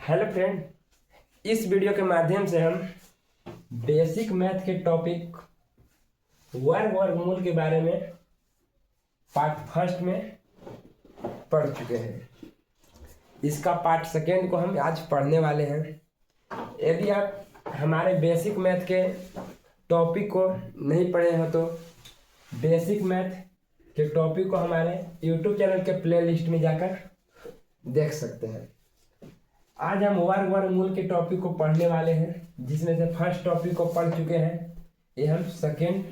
Hello friend, इस video के माध्यम से हम बेसिक मैथ के टॉपिक वर्गमूल के बारे में पार्ट फर्स्ट में पढ़ चुके हैं। इसका पार्ट सेकेंड को हम आज पढ़ने वाले हैं। यदि आप हमारे बेसिक मैथ के टॉपिक को नहीं पढ़े हो तो बेसिक मैथ के टॉपिक को हमारे यूट्यूब चैनल के प्लेलिस्ट में जाकर देख सकते हैं। आज हम वर्गमूल के टॉपिक को पढ़ने वाले हैं, जिसमें से फर्स्ट टॉपिक को पढ़ चुके हैं। ये हम सेकेंड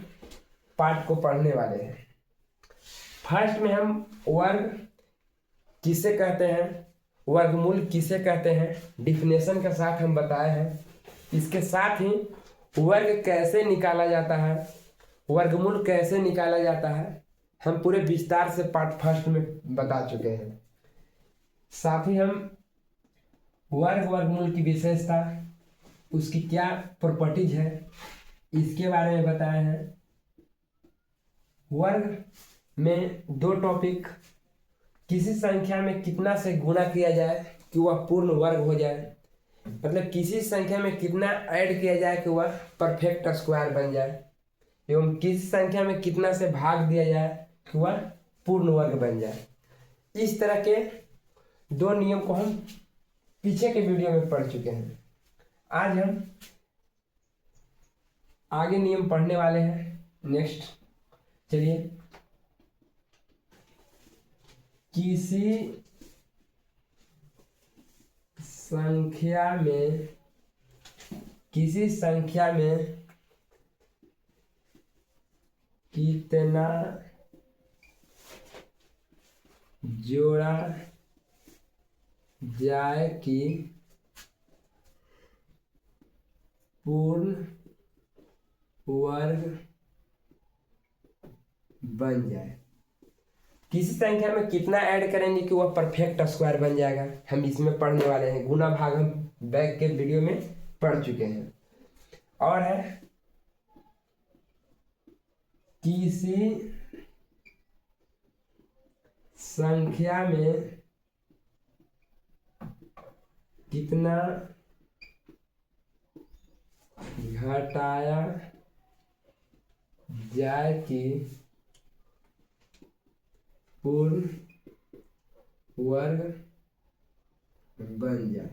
पार्ट को पढ़ने वाले हैं। फर्स्ट में हम वर्ग किसे कहते हैं, वर्गमूल किसे कहते हैं, डिफिनेशन के साथ हम बताए हैं। इसके साथ ही वर्ग कैसे निकाला जाता है, वर्गमूल कैसे निकाला जाता है, हम पूरे विस्तार से पार्ट फर्स्ट में बता चुके हैं। साथ ही हम वर्गमूल की विशेषता, उसकी क्या प्रॉपर्टीज है, इसके बारे में बताए हैं। वर्ग में दो टॉपिक, किसी संख्या में कितना से गुणा किया जाए कि वह पूर्ण वर्ग हो जाए, मतलब किसी संख्या में कितना ऐड किया जाए कि वह परफेक्ट स्क्वायर बन जाए, एवं किसी संख्या में कितना से भाग दिया जाए कि वह पूर्ण वर्ग बन जाए। इस तरह के दो नियम को हम पीछे के वीडियो में पढ़ चुके हैं। आज हम आगे नियम पढ़ने वाले हैं। नेक्स्ट चलिए, किसी संख्या में कितना जोड़ा जाए कि पूर्ण वर्ग बन जाए। किसी संख्या में कितना ऐड करेंगे कि वह परफेक्ट स्क्वायर बन जाएगा, हम इसमें पढ़ने वाले हैं। गुना भाग हम बैक के वीडियो में पढ़ चुके हैं। और है किसी संख्या में कितना घटाया जाए कि पूर्ण वर्ग बन जाए।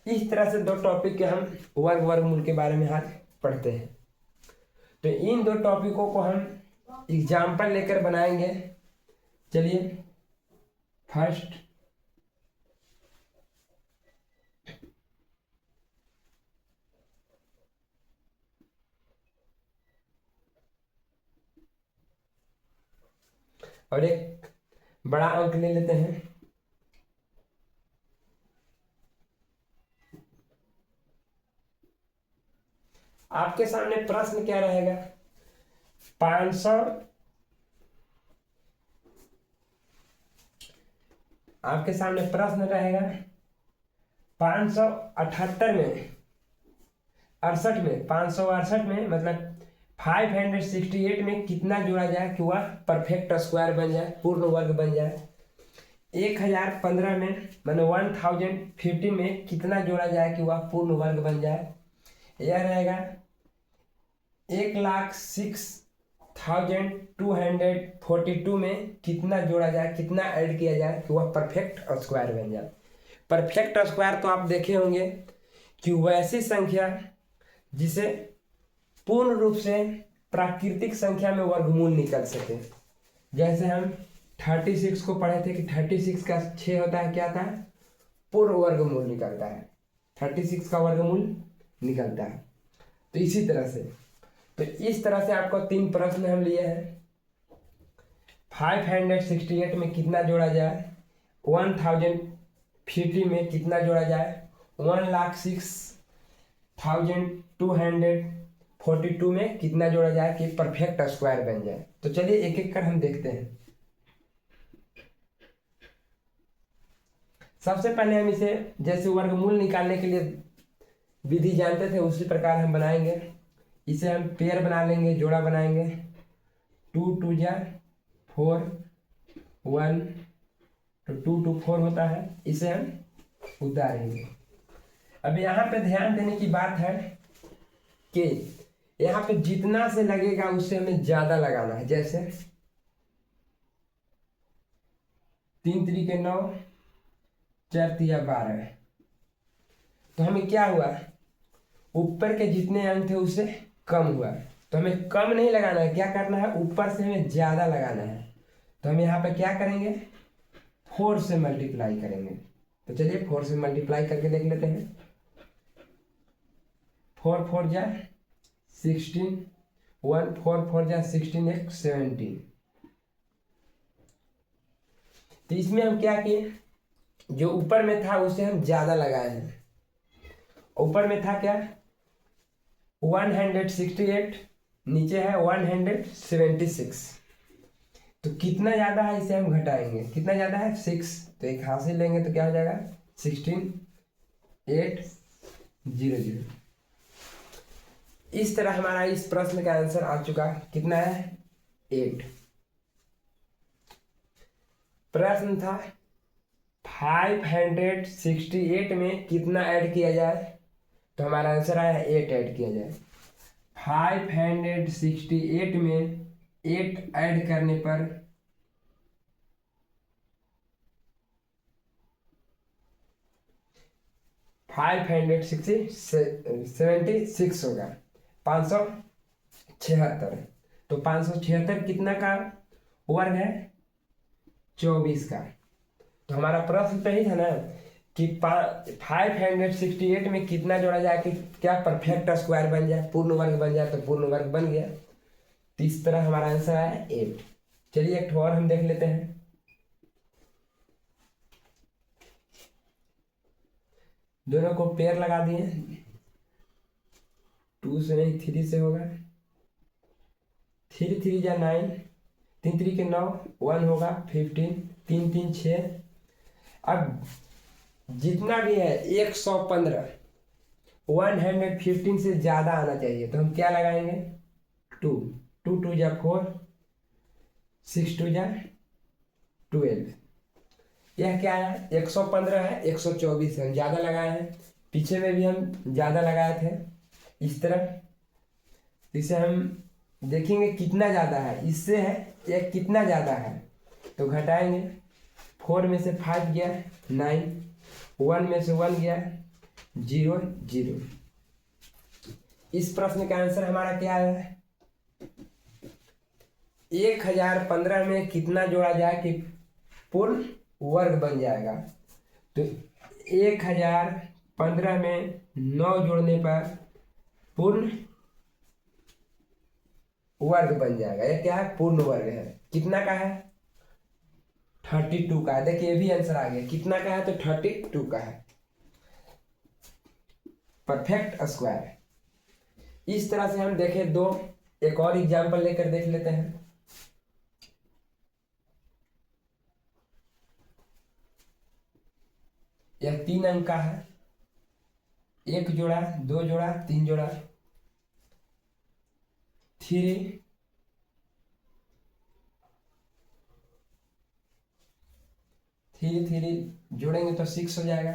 इस तरह से दो टॉपिक के हम वर्गमूल के बारे में आज पढ़ते हैं। तो इन दो टॉपिकों को हम एग्जाम्पल लेकर बनाएंगे। चलिए, फर्स्ट और एक बड़ा अंक ले लेते हैं। आपके सामने प्रश्न क्या रहेगा? 500, आपके सामने प्रश्न रहेगा 578 में 568 में मतलब 568 में कितना जोड़ा जाए कि वह परफेक्ट स्क्वायर बन जाए, पूर्ण वर्ग बन जाए। 1015 में मतलब 1015 में कितना जोड़ा जाए कि वह पूर्ण वर्ग बन जाए। यह रहेगा 1,06,242 में कितना जोड़ा जाए, कितना ऐड किया जाए कि वह परफेक्ट स्क्वायर बन जाए। परफेक्ट स्क्वायर तो आप देखे होंगे कि वैसी संख्या जिसे पूर्ण रूप से प्राकृतिक संख्या में वर्गमूल निकल सके। जैसे हम 36 को पढ़े थे कि 36 का 6 होता है, क्या था, पूर्ण वर्गमूल निकलता है, 36 का वर्गमूल निकलता है। तो इसी तरह से, तो इस तरह से आपको तीन प्रश्न हम लिए हैं। 568 में कितना जोड़ा जाए, 1050 में कितना जोड़ा जाए, 1,06,242 में कितना जोड़ा जाए कि परफेक्ट स्क्वायर बन जाए। तो चलिए एक एक कर हम देखते हैं। सबसे पहले हम इसे जैसे वर्गमूल निकालने के लिए विधि जानते थे उसी प्रकार हम बनाएंगे। इसे हम पेयर बना लेंगे, जोड़ा बनाएंगे। 2 2 जा 4, 1 तो 2 2 4 होता है, इसे हम उतारेंगे। अब यहाँ पे ध्यान देने की बात है कि यहाँ पे जितना से लगेगा उससे हमें ज्यादा लगाना है। जैसे 3 3 9, 4 3 12, तो हमें क्या हुआ, ऊपर के जितने अंक थे उससे कम हुआ। तो हमें कम नहीं लगाना है, क्या करना है, ऊपर से हमें ज्यादा लगाना है। तो हम यहाँ पे क्या करेंगे, 4 से मल्टीप्लाई करेंगे। तो चलिए 4 से मल्टीप्लाई करके देख लेते हैं। 4 4 जा 16, 1 4 4 जा 16 1 17। तो इसमें हम क्या किए, जो ऊपर में था उसे हम ज्यादा लगाए हैं। ऊपर में था क्या 168, नीचे है 176। तो कितना ज्यादा है इसे हम घटाएंगे, कितना ज्यादा है 6, तो एक हासिल लेंगे तो क्या हो जाएगा 16 8 0 0। इस तरह हमारा इस प्रश्न का आंसर आ चुका, कितना है 8। प्रश्न था 568 में कितना ऐड किया जाए, तो हमारा आंसर आया 8 ऐड किया जाए। 568 में 8 ऐड करने पर 576 होगा, 576। तो 576 कितना का वर्ग है, 24 का। तो हमारा प्रश्न तो ही था ना कि 568 में कितना जोड़ा जाए कि क्या परफेक्ट स्क्वायर बन जाए, पूर्ण वर्ग बन जाए। तो पूर्ण वर्ग बन गया, तो इस तरह हमारा आंसर आया 8। चलिए एक और हम देख लेते हैं। दोनों को पेयर लगा दिए, 2 से नहीं 3 से होगा। 3 3 जा 9, 3 3 9, 1 होगा 15, 3 3 6। अब जितना भी है 115, 115 से ज्यादा आना चाहिए। तो हम क्या लगाएंगे 2 2 2 जा 4, 6 2 जा 12। यह क्या है 115 है, 124 हम ज्यादा लगाए हैं, पीछे में भी हम ज्यादा लगाए थे इस तरह। इसे हम देखेंगे कितना ज्यादा है, इससे है यह कितना ज्यादा है। तो घटाएंगे, 4 में से 5 गया 9, 1 में से 1 गया 0 0। इस प्रश्न का आंसर हमारा क्या है, 1015 में कितना जोड़ा जाए कि पूर्ण वर्ग बन जाएगा। तो 1015 में 9 जोड़ने पर पूर्ण वर्ग बन जाएगा। यह क्या है, पूर्ण वर्ग है। कितना का है 32 का है। देखिए ये भी आंसर आ गया, कितना का है तो 32 का है, परफेक्ट स्क्वायर। इस तरह से हम देखें दो, एक और एग्जांपल लेकर देख लेते हैं। यह 3 अंक का है, 1 जोड़ा 2 जोड़ा 3 जोड़ा 3 3 3 जोड़ेंगे तो 6 हो जाएगा।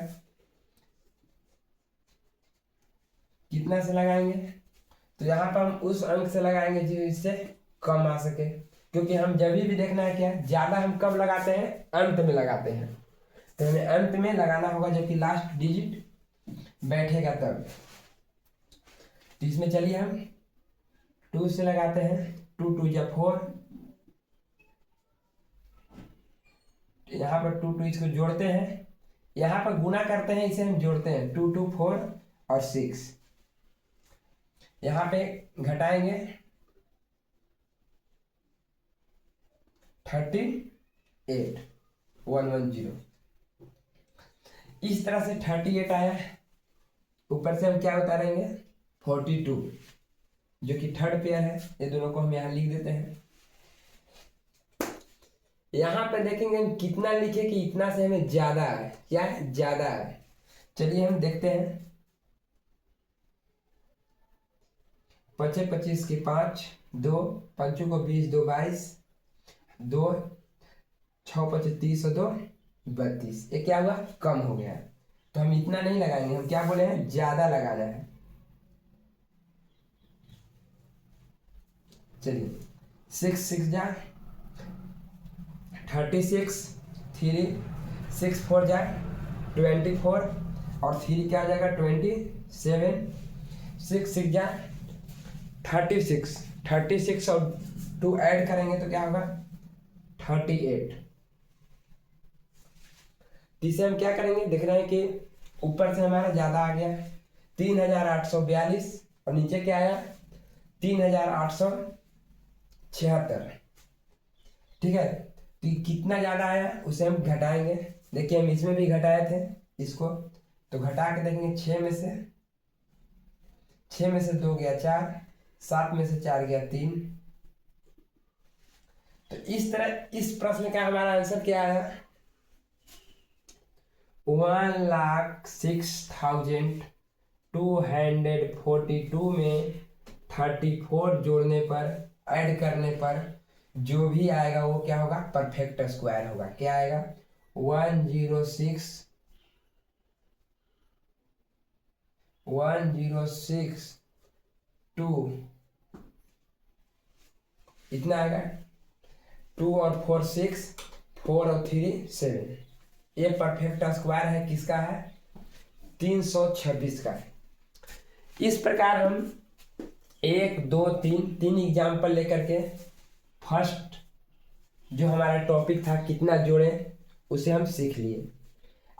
कितना से लगाएंगे, तो यहाँ पर हम उस अंक से लगाएंगे जो इससे कम आ सके, क्योंकि हम जब भी देखना है क्या ज्यादा हम कब लगाते हैं, अंत में लगाते हैं। तो हमें अंत में लगाना होगा जबकि लास्ट डिजिट बैठेगा तब। तो इसमें चलिए हम 2 से लगाते हैं, 2 2 जा 4, यहाँ पर 2 2 इसको जोड़ते हैं, यहाँ पर गुना करते हैं, इसे हम जोड़ते हैं 2 2 4 और 6। यहाँ पे घटाएंगे 38 110। इस तरह से 38 आया, ऊपर से हम क्या उतारेंगे 42, जो कि थर्ड पेयर है। ये दोनों को हम यहाँ लिख देते हैं। यहाँ पे देखेंगे हम कितना लिखे कि इतना से हमें ज्यादा है, क्या है ज्यादा है। चलिए हम देखते हैं, 5 25 के 5, 2 5 को 20 2 22, 2 6 5 30 2 32। ये क्या हुआ, कम हो गया। तो हम इतना नहीं लगाएंगे, हम क्या बोले हैं, ज्यादा लगाना है। चलिए 6 6 जा 36, 3 6 4 जा 24 और 3 क्या आ जाएगा 27, 6 6 जा 36, 36 और 2 ऐड करेंगे तो क्या होगा 38। इसे हम क्या करेंगे, देख रहे हैं कि ऊपर से हमारा ज़्यादा आ गया 3842 और नीचे क्या आया 3876। ठीक है, तो कितना ज़्यादा आया उसे हम घटाएंगे। देखिए हम इसमें भी घटाए थे इसको, तो घटा के देखेंगे 6 में से 2 गया 4, 7 में से 4 गया 3। तो इस तरह इस प्रश्न का हमारा आंसर क्या आया, 1,06,242 में 34 जोड़ने पर, ऐड करने पर जो भी आएगा वो क्या होगा, परफेक्ट स्क्वायर होगा। क्या आएगा 1,06,2 इतना आएगा, 2 और 4 6, 4 और 3 7। ये परफेक्ट स्क्वायर है, किसका है 326 का। इस प्रकार हम 1 2 3 एग्जाम्पल लेकर के फर्स्ट जो हमारा टॉपिक था कितना जोड़े उसे हम सीख लिए।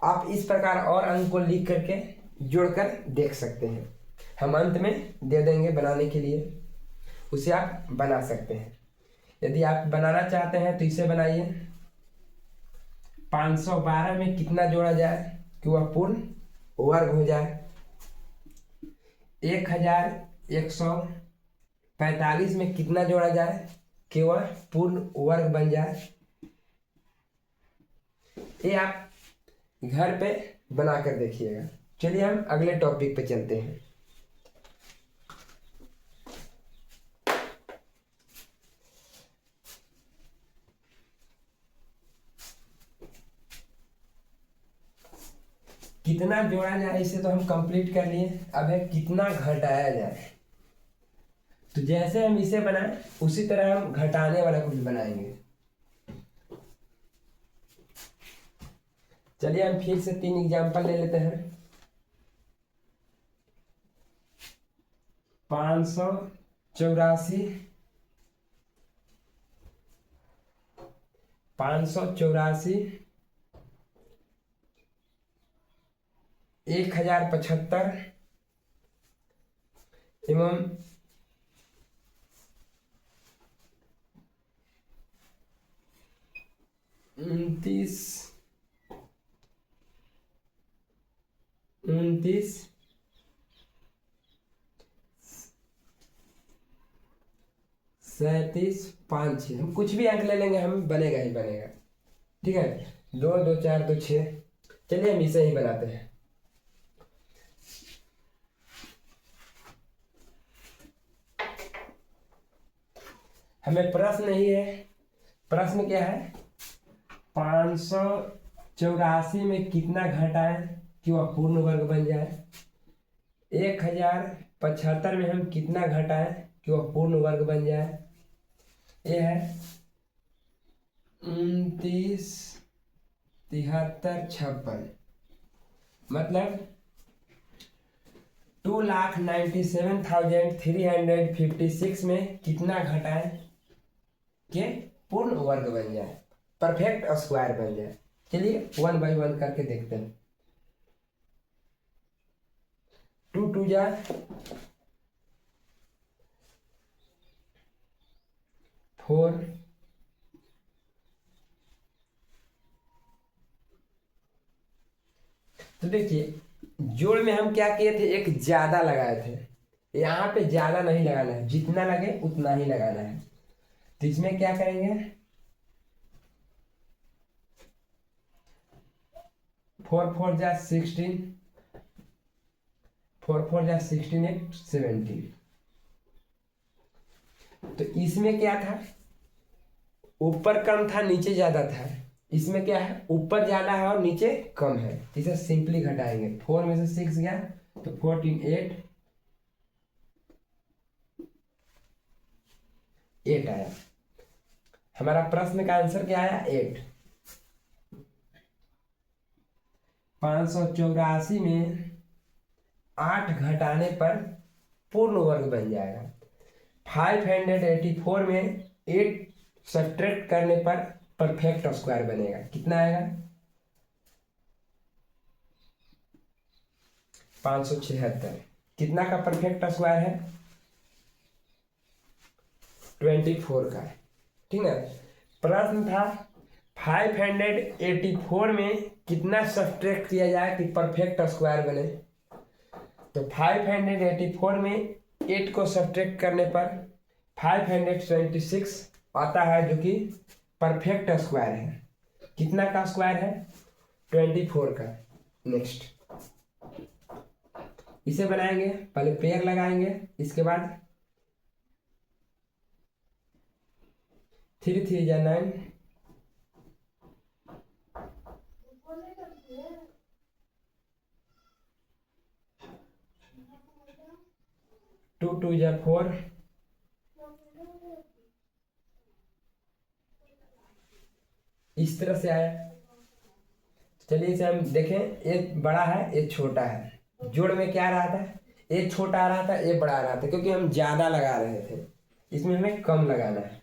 आप इस प्रकार और अंक को लिख करके जोड़कर देख सकते हैं, हम अंत में दे देंगे बनाने के लिए, उसे आप बना सकते हैं। यदि आप बनाना चाहते हैं तो इसे बनाइए, 512 में कितना जोड़ा जाए कि वह पूर्ण वर्ग हो जाए, 1145 में कितना जोड़ा जाए कि वह पूर्ण वर्ग बन जाए। ये आप घर पे बना कर देखिएगा। चलिए हम अगले टॉपिक पे चलते हैं। कितना जोड़ा जाए इसे तो हम कंप्लीट कर लिए, अब है कितना घटाया जाए। तो जैसे हम इसे बनाए उसी तरह हम घटाने वाला कुछ बनाएंगे। चलिए हम फिर से 3 एग्जाम्पल ले लेते हैं। 584 1075 एवं 29 37 5 6, हम कुछ भी अंक ले लेंगे, हम बनेगा ही बनेगा। ठीक है, 2 2 4 2 6। चलिए हम इसे ही बनाते हैं। हमें प्रश्न नहीं है, प्रश्न क्या है 584 में कितना घटाएं कि वह पूर्ण वर्ग बन जाए, 1075 में हम कितना घटाएं कि वह पूर्ण वर्ग बन जाए। ये है 29 73 56, मतलब 2,97,356 में कितना घटाएं कि पूर्ण वर्ग बन जाए, परफेक्ट स्क्वायर बन जाए। चलिए 1 बाई 1 करके देखते हैं। 2 2 जा 4, तो देखिए जोड़ में हम क्या किए थे, एक ज्यादा लगाए थे। यहाँ पे ज्यादा नहीं लगाना है, जितना लगे उतना ही लगाना है। तो इसमें क्या करेंगे 4 4 जा 16, 4 4 जा 16 8 17। तो इसमें क्या था, ऊपर कम था नीचे ज्यादा था, इसमें क्या है, ऊपर ज़्यादा है और नीचे कम है, इसे सिंपली घटाएंगे। 4 में से 6 गया तो 14, 8 आया। हमारा प्रश्न का आंसर क्या आया, 8। 584 में 8 घटाने पर पूर्ण वर्ग बन जाएगा। 584 में 8 सब्ट्रैक्ट करने पर परफेक्ट स्क्वायर बनेगा। कितना आएगा, 576। कितना का परफेक्ट स्क्वायर है, 24 का। ठीक है, प्रश्न था 584 में कितना सब्ट्रैक्ट किया जाए कि परफेक्ट स्क्वायर बने। तो 584 में 8 को सब्ट्रैक्ट करने पर 526 आता है, जो कि परफेक्ट स्क्वायर है। कितना का स्क्वायर है, 24 का। नेक्स्ट इसे बनाएंगे, पहले पेयर लगाएंगे, इसके बाद 3 3 जा 9, 2 2 जा 4, इस तरह से आया। चलिए इसे हम देखें, एक बड़ा है एक छोटा है, जोड़ में क्या आ रहा था, एक छोटा आ रहा था एक बड़ा आ रहा था, क्योंकि हम ज्यादा लगा रहे थे, इसमें हमें कम लगाना है।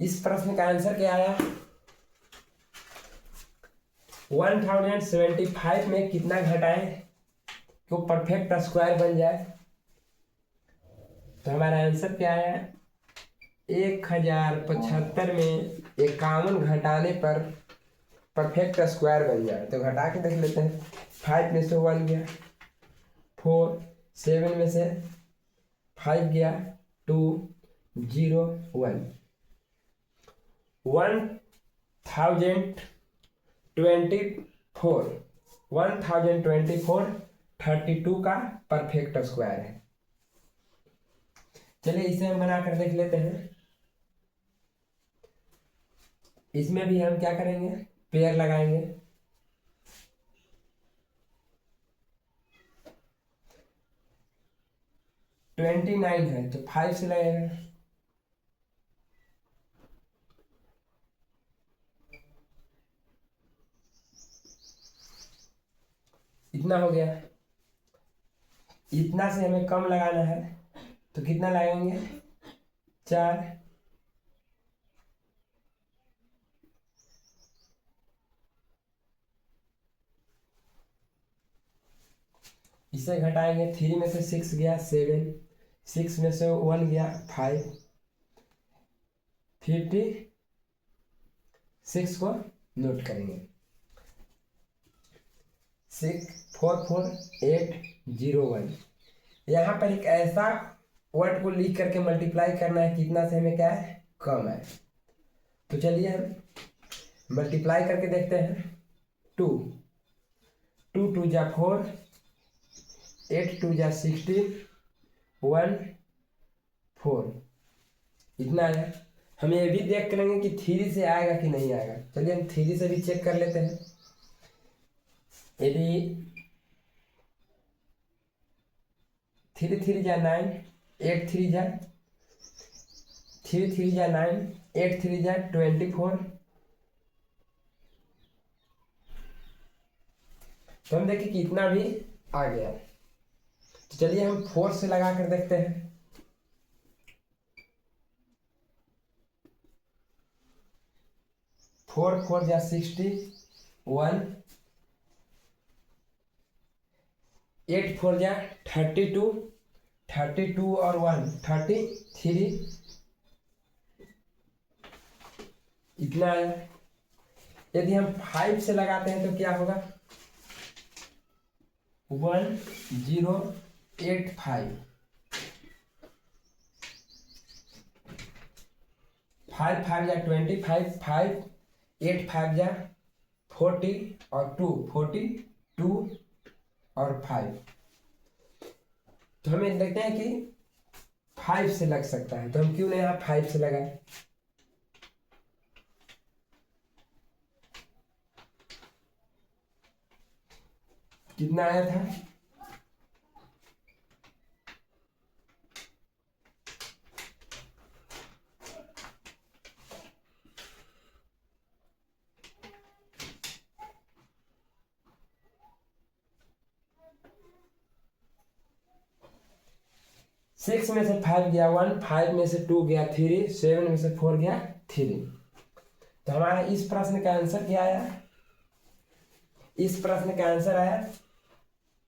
इस प्रश्न का आंसर क्या आया, 1075 में कितना घटाएं तो परफेक्ट स्क्वायर बन जाए। तो हमारा आंसर क्या आया, 1075 में 51 घटाने पर परफेक्ट स्क्वायर बन जाए। तो घटा के देख लेते हैं, 5 में से 1 गया, 4, 7 में से 5 गया, 2 0 1, 1024 32 का परफेक्ट स्क्वायर है। चलिए इसे हम बनाकर देख लेते हैं। इसमें भी हम क्या करेंगे, पेयर लगाएंगे। ट्वेंटी 29 है तो 5 से लगेगा, इतना हो गया। इतना से हमें कम लगाना है तो कितना लगाएंगे, 4, इसे घटाएंगे। 3 में से 6 गया 7, 6 में से 1 गया 5, 56 को नोट करेंगे। 6 4 4 8 0 1। यहाँ पर एक ऐसा वर्ड को लिख करके मल्टीप्लाई करना है, कितना से हमें क्या है, कम है। तो चलिए हम मल्टीप्लाई करके देखते हैं। 2 2 2 जा 4, 8 2 जा 16, 1 4, इतना आया। हम ये भी देख कर लेंगे कि 3 से आएगा कि नहीं आएगा। चलिए हम 3 से भी चेक कर लेते हैं। यदि 3 3 जा 9, 8 3 जा 3 3 जा 9, 8 3 जा 24, तो हम देखें कि इतना भी आ गया। तो चलिए हम 4 से लगा कर देखते हैं। 4 4 जा 60, 1, 8 4 जा 32, 32 और 1 33, इतना है। यदि हम 5 से लगाते हैं तो क्या होगा, 1085, 5 5 जा 25, 5 8 5 जा 40 और 2 42 और 5। तो हमें देखते हैं कि 5 से लग सकता है, तो हम क्यों नहीं यहाँ 5 से लगाए। कितना आया था, 6 में से 5 गया 1, 5 में से 2 गया 3, 7 में से 4 गया 3। तो हमारा इस प्रश्न का आंसर क्या आया, इस प्रश्न का आंसर आया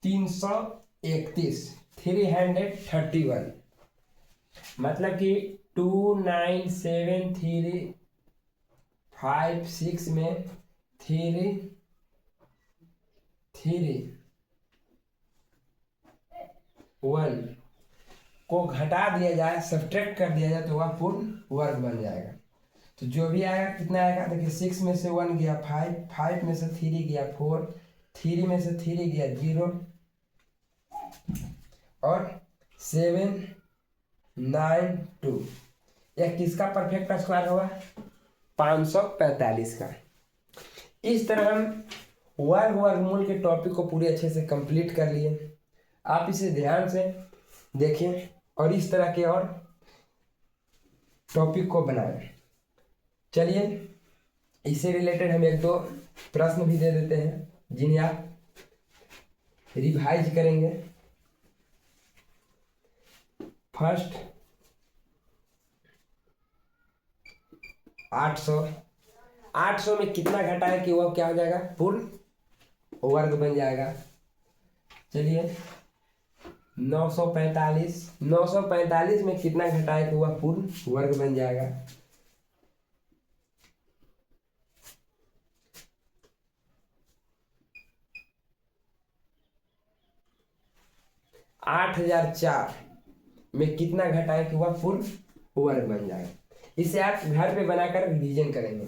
331, 331। मतलब कि 2 9 7 3 5 6 में 3 3 1 को घटा दिया जाए, सब्ट्रैक्ट कर दिया जाए, तो वह पूर्ण वर्ग बन जाएगा। तो जो भी आएगा कितना आएगा, देखिए 6 में से 1 गया 5, 5 में से 3 गया 4, 3 में से 3 गया 0, और 7 9 2। यह किसका परफेक्ट स्क्वायर होगा, 545 का। इस तरह हम वर्गमूल के टॉपिक को पूरे अच्छे से कंप्लीट कर लिए। आप इसे ध्यान से देखें और इस तरह के और टॉपिक को बनाएं। चलिए इससे रिलेटेड हम 1-2 प्रश्न भी दे देते हैं जिन्हें आप रिवाइज करेंगे। फर्स्ट 800 में कितना घटा है कि वह क्या हो जाएगा, पूर्ण वर्ग बन जाएगा। चलिए 945 में कितना घटा है कि वह पूर्ण वर्ग बन जाएगा। 8004 में कितना घटा है कि वह पूर्ण वर्ग बन जाएगा। इसे आप घर पे बनाकर रिवीजन करेंगे।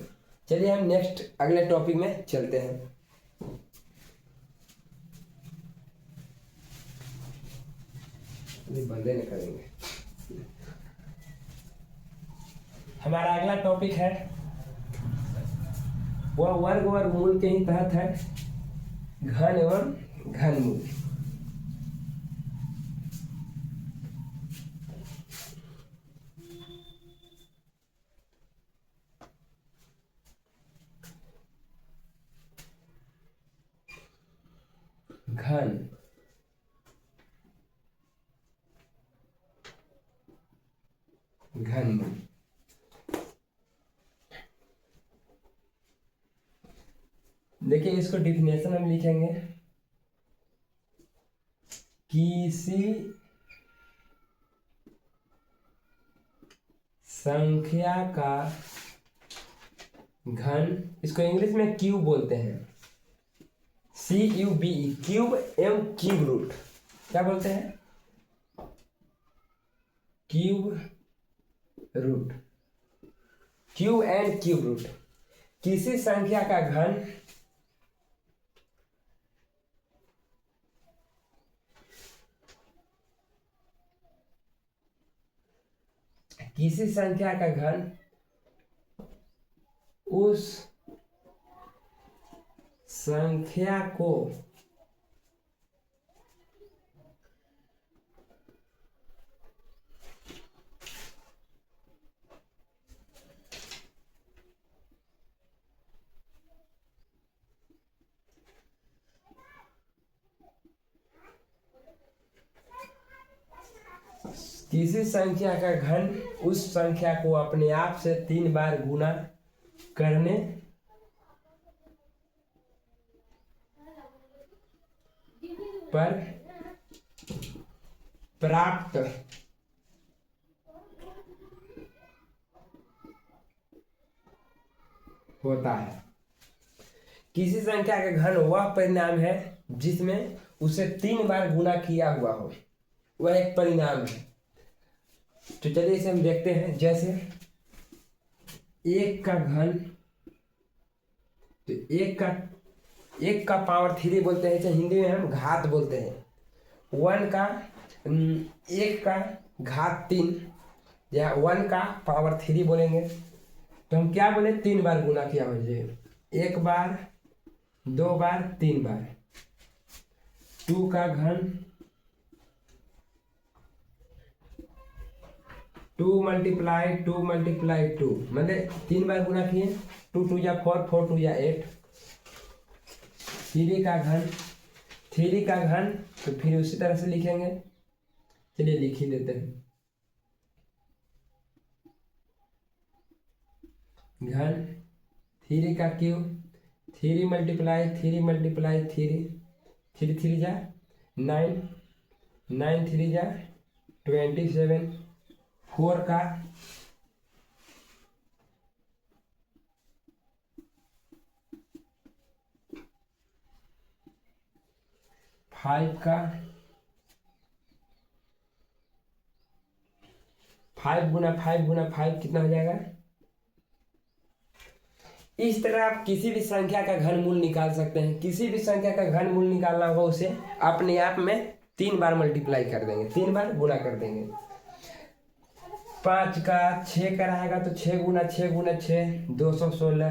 चलिए हम नेक्स्ट अगले टॉपिक में चलते हैं। बंदे नहीं करेंगे। हमारा अगला टॉपिक है वह वर्गमूल के ही तहत है घन एवं घनमूल। घनमूल देखिए, इसको डिफिनेशन हम लिखेंगे, किसी संख्या का घन, इसको इंग्लिश में क्यूब बोलते हैं, CUBE, क्यूब एवं क्यूब रूट। क्या बोलते हैं, cube root, cube and cube root. किसी संख्या का घन उस संख्या को किसी संख्या का घन उस संख्या को अपने आप से 3 बार गुना करने पर प्राप्त होता है। किसी संख्या का घन वह परिणाम है जिसमें उसे 3 बार गुना किया हुआ हो, वह एक परिणाम है। तो चलिए इसे हम देखते हैं। जैसे 1 का घन, तो 1 का पावर 3 बोलते हैं, हिंदी में हम घात बोलते हैं। 1 का 1 का घात 3 या 1 का पावर 3 बोलेंगे। तो हम क्या बोले, 3 बार गुना किया मुझे, 1 बार, 2 बार, 3 बार। 2 का घन 2 × 2 × 2 मतलब 3 बार गुना किए। 2 2 या 4, 4 2 या 8। 3 का घन, 3 का घन तो फिर उसी तरह से लिखेंगे। चलिए लिख ही देते हैं। घन 3 का क्यूब, 3 × 3 × 3, 3 3 जा 9, 9 3 जा 27। 4 का 5 का 5 × 5 × 5 कितना हो जाएगा। इस तरह आप किसी भी संख्या का घनमूल निकाल सकते हैं। किसी भी संख्या का घनमूल निकालना हो उसे अपने आप में 3 बार मल्टीप्लाई कर देंगे, 3 बार गुणा कर देंगे। 5 का 6 का रहेगा तो 6 × 6 × 6 216।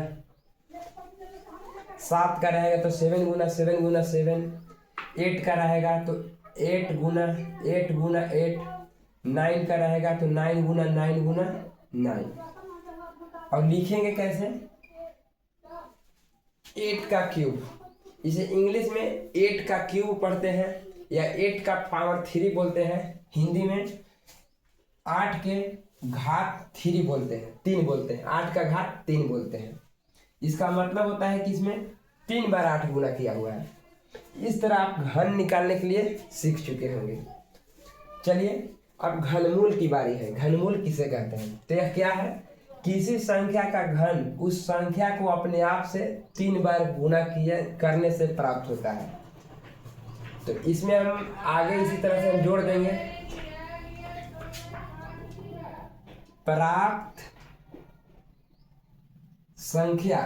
7 का रहेगा तो 7 × 7 × 7। 8 का रहेगा तो 8 × 8 × 8। 9 का रहेगा तो 9 × 9 × 9। और लिखेंगे कैसे, 8 का क्यूब। इसे इंग्लिश में 8 का क्यूब पढ़ते हैं या 8 का पावर 3 बोलते हैं। हिंदी में 8 के घात 3 बोलते हैं, 3 बोलते हैं, 8 का घात 3 बोलते हैं। इसका मतलब होता है कि इसमें 3 बार 8 गुना किया हुआ है। इस तरह आप घन निकालने के लिए सीख चुके होंगे। चलिए अब घनमूल की बारी है। घनमूल किसे कहते हैं, तो यह क्या है, किसी संख्या का घन उस संख्या को अपने आप से 3 बार गुना किए करने से प्राप्त होता है। तो इसमें हम आगे इसी तरह से हम जोड़ देंगे, प्राप्त संख्या।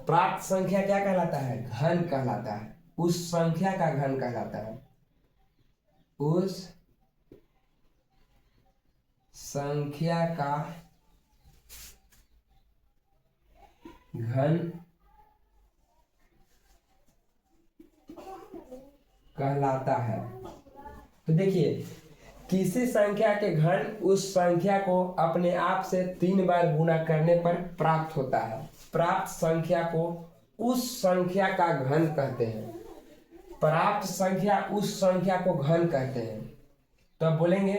प्राप्त संख्या क्या कहलाता है, घन कहलाता है। उस संख्या का घन कहलाता है। उस संख्या का घन कहलाता है। तो देखिए, किसी संख्या के घन उस संख्या को अपने आप से 3 बार गुना करने पर प्राप्त होता है। प्राप्त संख्या को उस संख्या का घन कहते हैं। प्राप्त संख्या उस संख्या को घन कहते हैं। तो अब बोलेंगे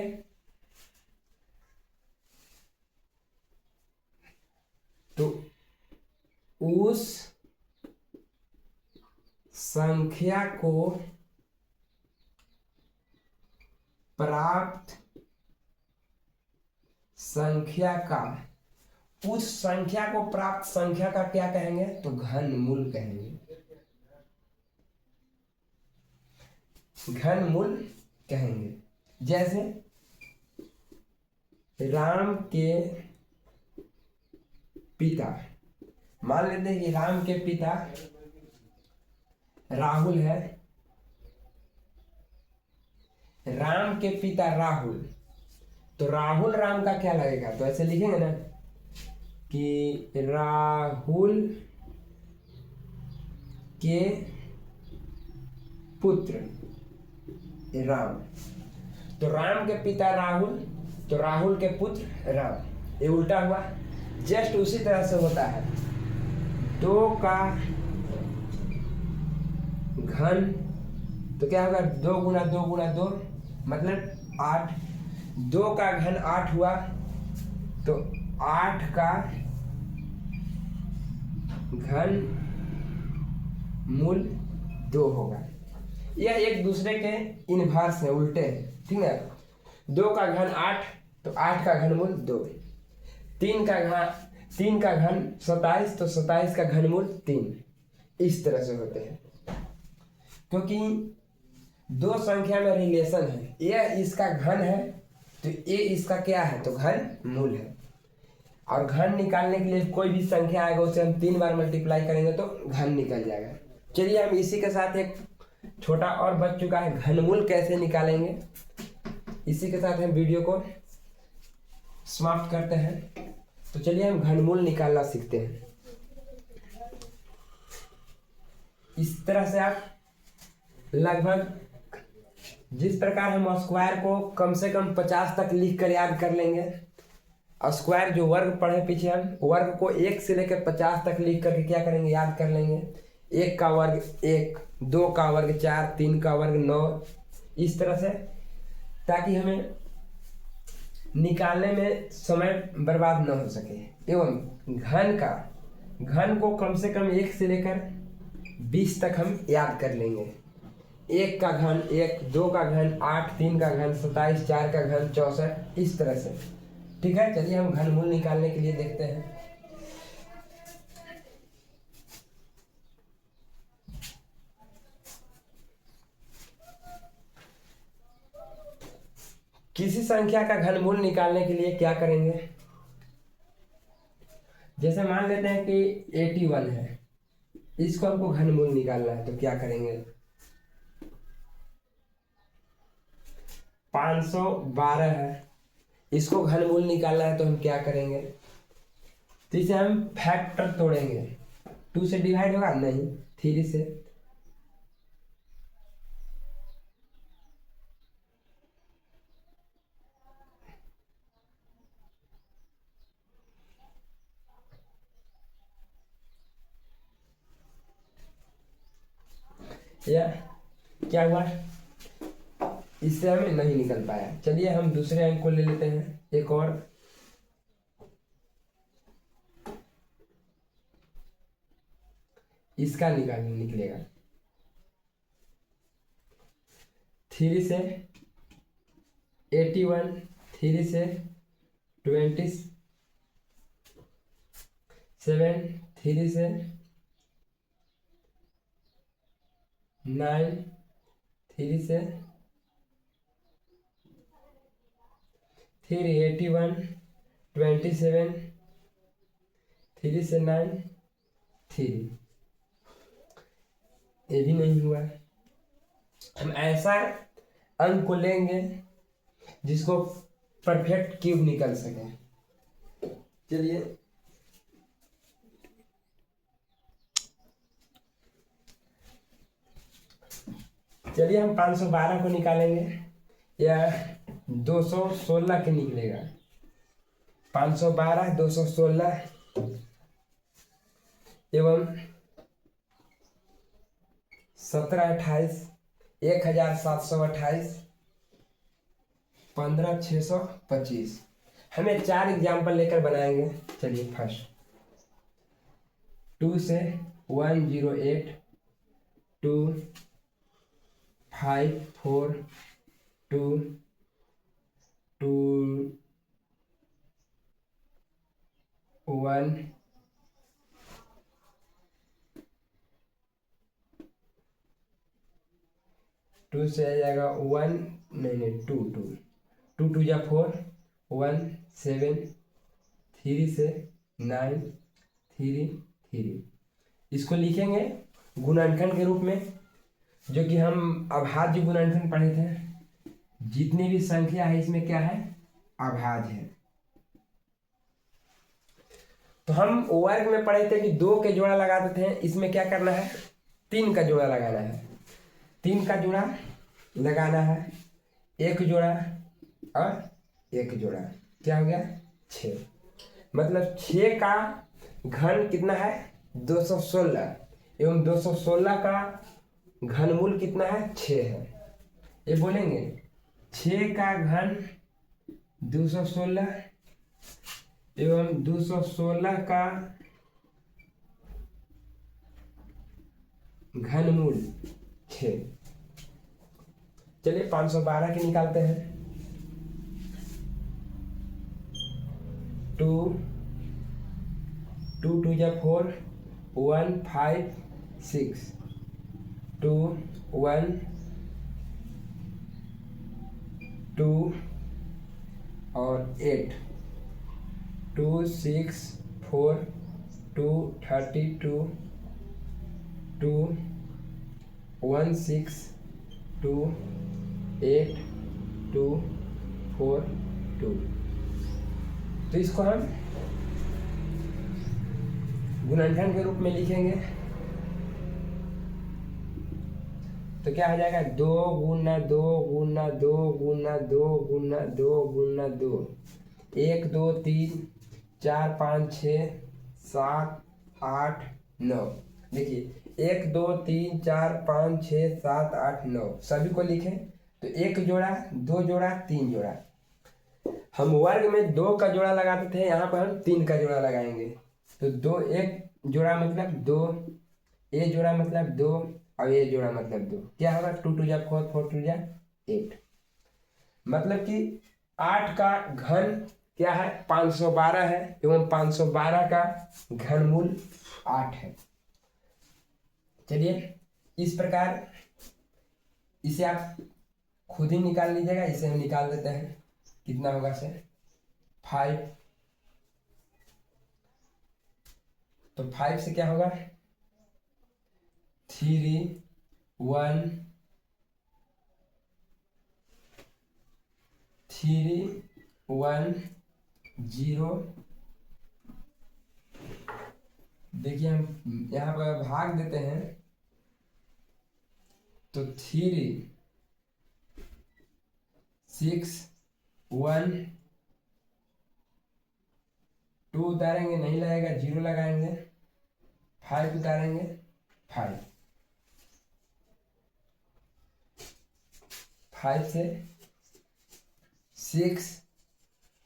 तो उस संख्या को प्राप्त संख्या का, उस संख्या को प्राप्त संख्या का क्या कहेंगे, तो घनमूल कहेंगे। घनमूल कहेंगे। जैसे राम के पिता, मान लेते हैं कि राम के पिता राहुल है। राम के पिता राहुल, तो राहुल राम का क्या लगेगा, तो ऐसे लिखेंगे ना कि राहुल के पुत्र राम। तो राम के पिता राहुल, तो राहुल के पुत्र राम। ये उल्टा हुआ। जस्ट उसी तरह से होता है। 2 का घन तो क्या होगा, 2 × 2 × 2 मतलब 8। 2 का घन 8 हुआ तो 8 का घन मूल 2 होगा। यह एक दूसरे के इनवर्स है, उल्टे हैं, ठीक है। 2 का घन 8 तो 8 का घनमूल 2। 3 का घन 27 तो 27 का घनमूल 3। इस तरह से होते हैं, क्योंकि 2 संख्या में रिलेशन है। यह इसका घन है तो ये इसका क्या है, तो घन मूल है। और घन निकालने के लिए कोई भी संख्या आएगा उसे हम 3 बार मल्टीप्लाई करेंगे तो घन निकल जाएगा। चलिए हम इसी के साथ एक छोटा और बच चुका है, घनमूल कैसे निकालेंगे इसी के साथ हम वीडियो को समाप्त करते हैं। तो चलिए हम घनमूल निकालना सीखते हैं। इस तरह से आप लगभग जिस प्रकार हम स्क्वायर को कम से कम 50 तक लिख कर याद कर लेंगे, स्क्वायर जो वर्ग पढ़े पीछे, हम वर्ग को 1 से लेकर 50 तक लिख करके क्या करेंगे, याद कर लेंगे। 1 का वर्ग 1, 2 का वर्ग 4, 3 का वर्ग 9, इस तरह से, ताकि हमें निकालने में समय बर्बाद न हो सके। एवं घन को कम से कम 1 से लेकर 20 तक हम याद कर लेंगे। 1 का घन 1, 2 का घन 8, 3 का घन 27, 4 का घन 64, इस तरह से। ठीक है, चलिए हम घनमूल निकालने के लिए देखते हैं। किसी संख्या का घनमूल निकालने के लिए क्या करेंगे, जैसे मान लेते हैं कि 81 है, इसको हमको घनमूल निकालना है, तो क्या करेंगे, 512 है, इसको घनमूल निकालना है, तो हम क्या करेंगे, तो इसे हम फैक्टर तोड़ेंगे। 2 से डिवाइड होगा नहीं, 3 से, या क्या हुआ, इससे हमें नहीं निकल पाया। चलिए हम दूसरे अंक को ले लेते हैं, एक और। इसका निकलेगा 3 से 81, 3 से 27, 3 से 9, 3 से 81, 27, 3 से 9, 3, ये भी नहीं हुआ। हम ऐसा अंक को लेंगे जिसको परफेक्ट क्यूब निकल सके। चलिए हम 512 को निकालेंगे, या 216 के निकलेगा। 512, 216 एवं 17, 28, 1728, 15, 625। हमें 4 एग्जाम्पल लेकर बनाएंगे। चलिए फर्स्ट 2 से 108, 2, 5, 4, 2, 2, 1, 2 से आ जाएगा 1, नहीं 2, 2, 2 या 4, 1, 7, 3 से 9, 3, 3। इसको लिखेंगे गुणनखंड के रूप में, जो कि हम अभाज्य गुणनखंड पढ़े थे। जितनी भी संख्या है इसमें क्या है, अभाज्य है। तो हम वर्ग में पढ़े थे कि 2 के जोड़ा लगाते थे, इसमें क्या करना है, 3 का जोड़ा लगाना है। 3 का जोड़ा लगाना है, 1 जोड़ा और 1 जोड़ा, क्या हो गया 6। मतलब 6 का घन कितना है, 216, एवं 216 का घनमूल कितना है, 6 है। ये बोलेंगे 6 का घन 216 एवं 216 का घनमूल 6। चलिए 512 के निकालते हैं। 2, 2 या 4, 1, 5, 6, 2, 1, 2 और 8, 2, 6, 4, 2, 32, 2, 1, 6, 2, 8, 2, 4 2। तो इसको हम गुणनखंड के रूप में लिखेंगे तो क्या हो जाएगा 2 गुना 2 गुना 2 गुना 2 गुना 2 गुना 2 1 2 3 4 5 6 7 8 9। देखिए 1 2 3 4 5 6 7 8 9 सभी को लिखें तो 1 जोड़ा 2 जोड़ा 3 जोड़ा। हम वर्ग में 2 का जोड़ा लगाते थे, यहाँ पर हम 3 का जोड़ा लगाएंगे। तो 2 1 जोड़ा मतलब 2, ये जोड़ा मतलब 2 और ये जोड़ा मतलब 2। क्या होगा 2 2 जा 4 4 2 जा 8। मतलब कि 8 का घन क्या है 512 है एवं 512 का घनमूल 8 है। चलिए इस प्रकार इसे आप खुद ही निकाल लीजिएगा। इसे हम निकाल देते हैं कितना होगा से 5। तो 5 से क्या होगा 3 1 3 1 0। देखिए हम यहाँ पर भाग देते हैं तो 3 6 1 2 उतारेंगे नहीं लगेगा 0 लगाएंगे 5 उतारेंगे 5 से 6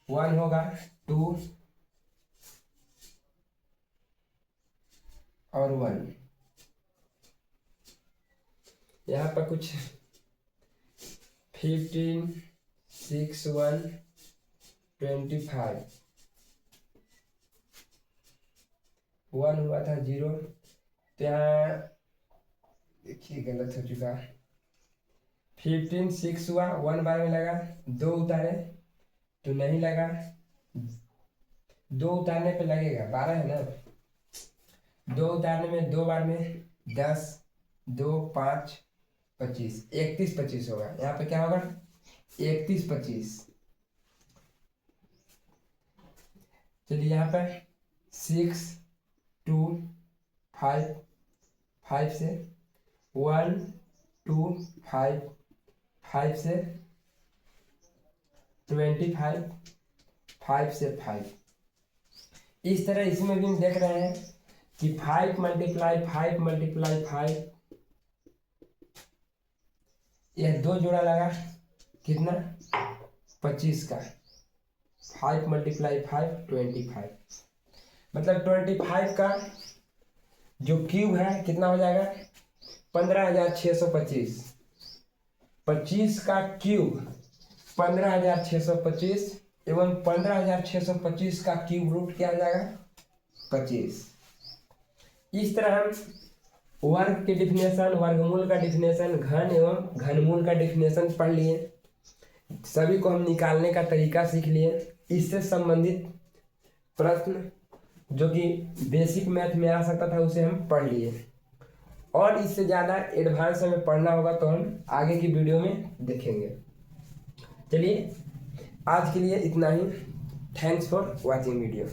1 होगा 2 और 1। यहाँ पर कुछ 15 6 1 25 1 हुआ था 0। तो यहाँ देखिए गलत हो चुका। 15 6 हुआ 1 बार में लगा 2 उतारे तो नहीं लगा 2 उतारने पे लगेगा 12 है ना। 2 उतारने में 2 बार में 10 2 5 25 31 25 होगा। यहाँ पे क्या होगा 31 25। चलिए यहाँ पर 6 2 5 5 से 1 2 5 5 से 25 5 से 5। इस तरह इसमें भी हम देख रहे हैं कि 5 मल्टीप्लाई 5 मल्टीप्लाई 5 यह 2 जोड़ा लगा कितना 25 का। 5 मल्टीप्लाई 5 25 मतलब 25 का जो क्यूब है कितना हो जाएगा 15,625। 25 का क्यूब 15,625 एवं 15,625 का क्यूब रूट क्या हो जाएगा 25। इस तरह हम वर्ग की डिफिनेशन वर्गमूल का डिफिनेशन घन एवं घनमूल का डिफिनेशन पढ़ लिए। सभी को हम निकालने का तरीका सीख लिए। इससे संबंधित प्रश्न जो कि बेसिक मैथ में आ सकता था उसे हम पढ़ लिए। और इससे ज़्यादा एडवांस में पढ़ना होगा तो हम आगे की वीडियो में देखेंगे। चलिए आज के लिए इतना ही। Thanks for watching video.